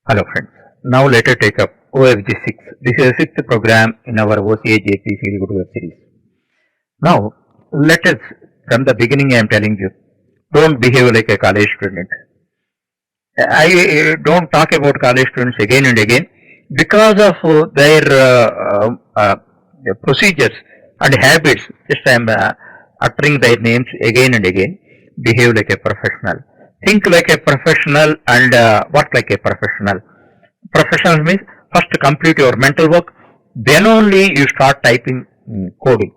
Hello friends. Now let us take up OFG-6. This is the sixth program in our OCA-JP Feel Good web series. Now let us, from the beginning I am telling you, don't behave like a college student. I don't talk about college students again and again because of their procedures and habits. Just I am uttering their names again and again. Behave like a professional. Think like a professional and work like a professional. Professional means first complete your mental work, then only you start typing coding.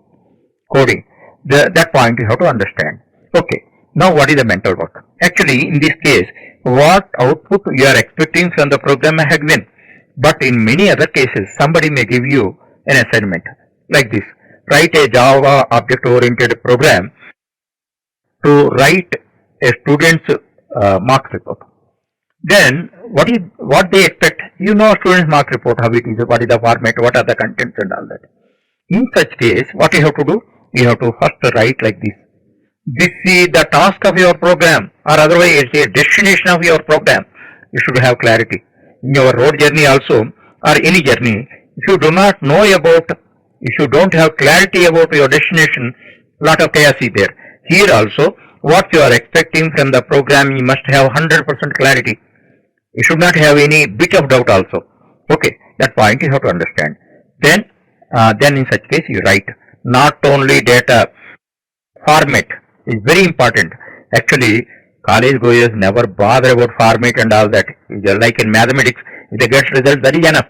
That point you have to understand. Okay, now what is the mental work? Actually, in this case, what output you are expecting from the program has been. But in many other cases, somebody may give you an assignment like this. Write a Java object-oriented program to write a student's marks report. Then what they expect? You know student's mark report, how it is, what is the format, what are the contents and all that. In such case, what you have to do? You have to first write like this. This is the task of your program, or otherwise it's a destination of your program. You should have clarity. In your road journey also, or any journey, if you do not know about, if you don't have clarity about your destination, lot of chaos is there. Here also, what you are expecting from the program, you must have 100% clarity. You should not have any bit of doubt also. Okay, that point you have to understand. Then in such case you write. Not only data, format is very important. Actually, college goers never bother about format and all that. Like in mathematics, if they get results, that is enough.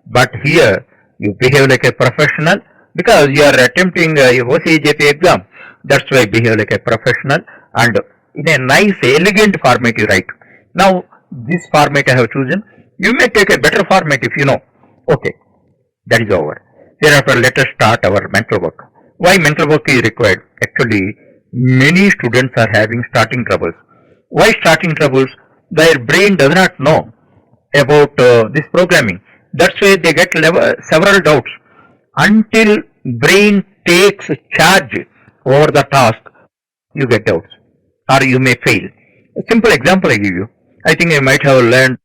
But here, you behave like a professional because you are attempting your OCA-JP exam. That's why behave like a professional and in a nice, elegant format you write. Now, this format I have chosen. You may take a better format if you know. Okay, that is over. Thereafter, let us start our mental work. Why mental work is required? Actually, many students are having starting troubles. Why starting troubles? Their brain does not know about this programming. That's why they get several doubts. Until brain takes charge over the task, you get doubts or you may fail. A simple example I give you. I think you might have learned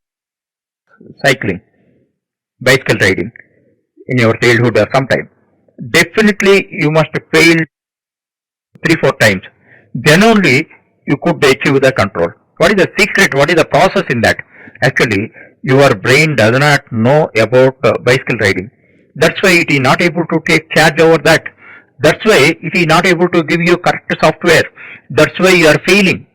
cycling, bicycle riding in your childhood or sometime. Definitely you must fail 3-4 times. Then only you could achieve the control. What is the secret? What is the process in that? Actually, your brain does not know about bicycle riding. That's why it is not able to take charge over that. That's why it is not able to give you correct software. That's why you are failing.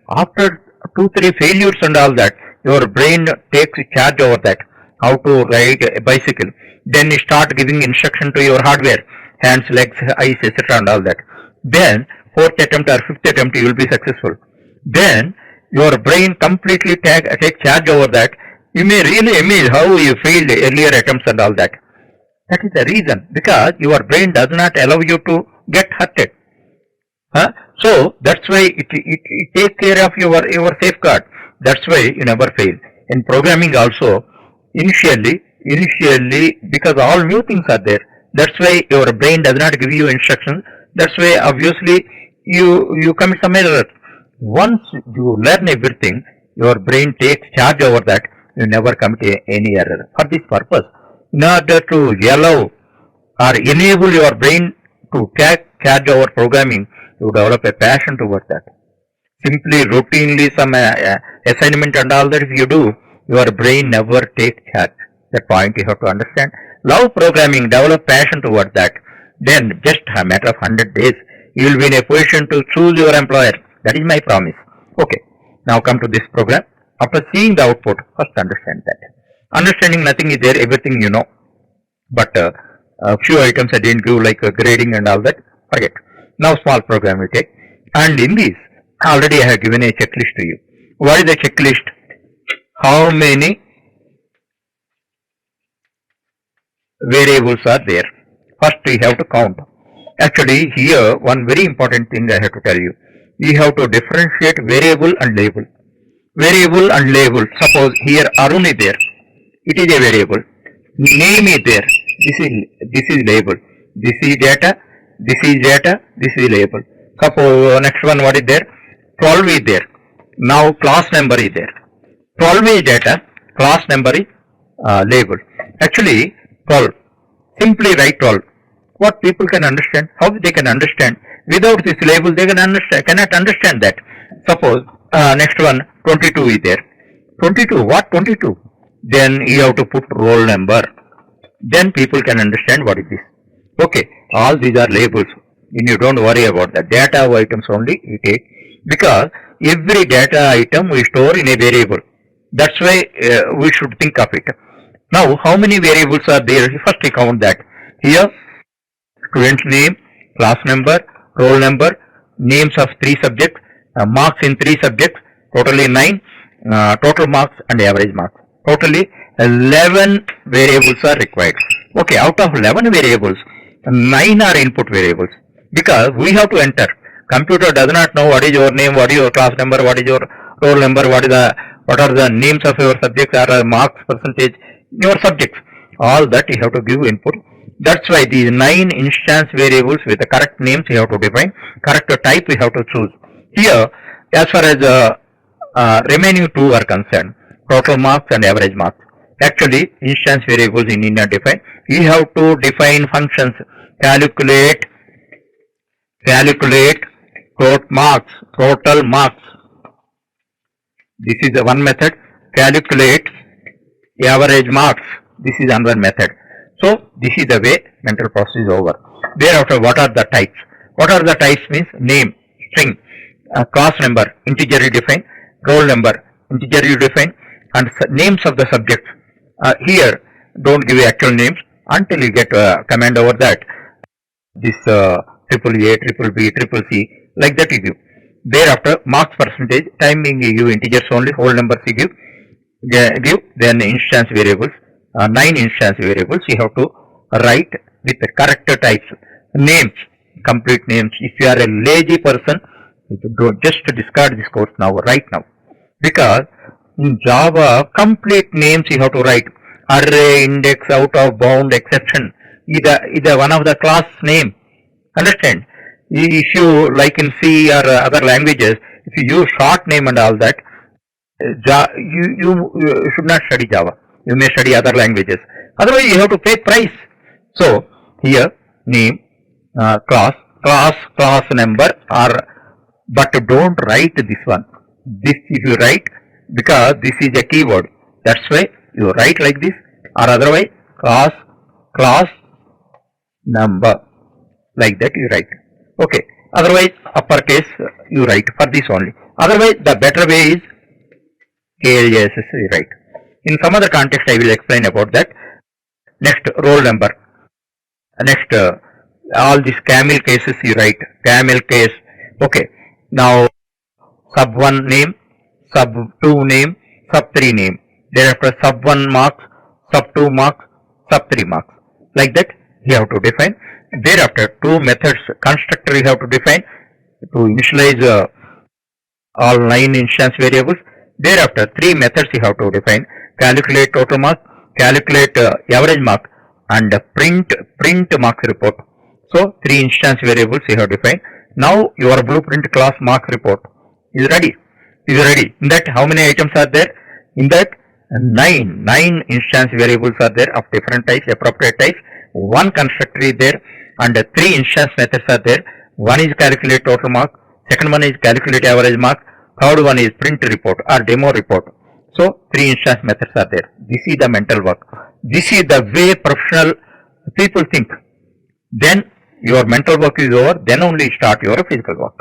After 2-3 failures and all that, your brain takes charge over that. How to ride a bicycle. Then you start giving instruction to your hardware, hands, legs, eyes, etc. and all that. Then 4th attempt or 5th attempt you will be successful. Then your brain completely take charge over that. You may really amaze how you failed earlier attempts and all that. That is the reason, because your brain does not allow you to get hurted. So that's why it takes care of your safeguard. That's why you never fail. In programming also, initially because all new things are there, that's why your brain does not give you instructions. That's why obviously you commit some error. Once you learn everything, your brain takes charge over that. You never commit any error. For this purpose, in order to allow or enable your brain to take charge over programming, you develop a passion towards that. Simply routinely some assignment and all that if you do, your brain never takes charge. That point you have to understand. Love programming, develop passion towards that. Then just a matter of 100 days, you will be in a position to choose your employer. That is my promise. Okay, now come to this program. After seeing the output, first understand that. Understanding nothing is there, everything you know. But a few items I didn't give like grading and all that, forget. Now small program we take. And in this, already I have given a checklist to you. What is the checklist? How many variables are there? First we have to count. Actually here one very important thing I have to tell you. We have to differentiate variable and label. Variable and label. Suppose here Arun is there. It is a variable. Name is there. This is label. This is data. This is data. This is label. Suppose next one what is there? 12 is there. Now class number is there. 12 is data. class number is label. Actually 12. Simply write 12. What people can understand? How they can understand? Without this label they cannot understand that. Suppose next one 22 is there. 22. What 22? Then you have to put roll number. Then people can understand what is this. Okay, all these are labels. You don't worry about the data items only you take, because every data item we store in a variable. That's why we should think of it. Now, how many variables are there? First we count that. Here, student name, class number, roll number, names of 3 subjects, marks in 3 subjects, totally 9, total marks and average marks. Totally 11 variables are required. Okay, out of 11 variables, 9 are input variables, because we have to enter. Computer does not know what is your name, what is your class number, what is your roll number, what are the names of your subjects, or marks percentage, your subjects. All that you have to give input. That's why these 9 instance variables with the correct names you have to define, correct type we have to choose. Here, as far as remaining 2 are concerned, total marks and average marks. Actually, instance variables in India define. You have to define functions. Calculate total marks. This is the one method. Calculate average marks. This is another method. So this is the way mental process is over. Thereafter, what are the types? What are the types means name, string, class number, integer you define, roll number, integer you define, and names of the subjects. Here, don't give actual names until you get a command over that. This triple A, triple B, triple C, like that you give. Thereafter, marks percentage, timing you give integers only, whole numbers you give. Then instance variables, 9 instance variables you have to write with the correct types. Names, complete names. If you are a lazy person, just discard this course now, right now. Because in Java, complete names you have to write. Array, index, out of bound, exception. Either one of the class name. Understand? If you, like in C or other languages, if you use short name and all that, you should not study Java. You may study other languages. Otherwise, you have to pay price. So, here, name, class number, but don't write this one. This if you write, because this is a keyword. That's why you write like this, or otherwise, class number. Like that you write. Okay. Otherwise, uppercase you write for this only. Otherwise, the better way is KLJSS you write. In some other context, I will explain about that. Next, roll number. Next, all these camel cases you write. Camel case. Okay. Now, sub 1 name, sub 2 name, sub 3 name. Thereafter, sub 1 marks, sub 2 marks, sub 3 marks. Like that, you have to define. Thereafter, 2 methods, constructor you have to define to initialize all 9 instance variables. Thereafter, 3 methods you have to define. Calculate total mark, calculate average mark, and print marks report. So, 3 instance variables you have defined. Now, your blueprint class mark report is ready. In that, how many items are there? In that, 9 instance variables are there of different types, appropriate types. 1 constructor is there, and 3 instance methods are there. One is calculate total mark, second one is calculate average mark, third one is print report or demo report. So, 3 instance methods are there. This is the mental work. This is the way professional people think. Then your mental work is over, then only start your physical work.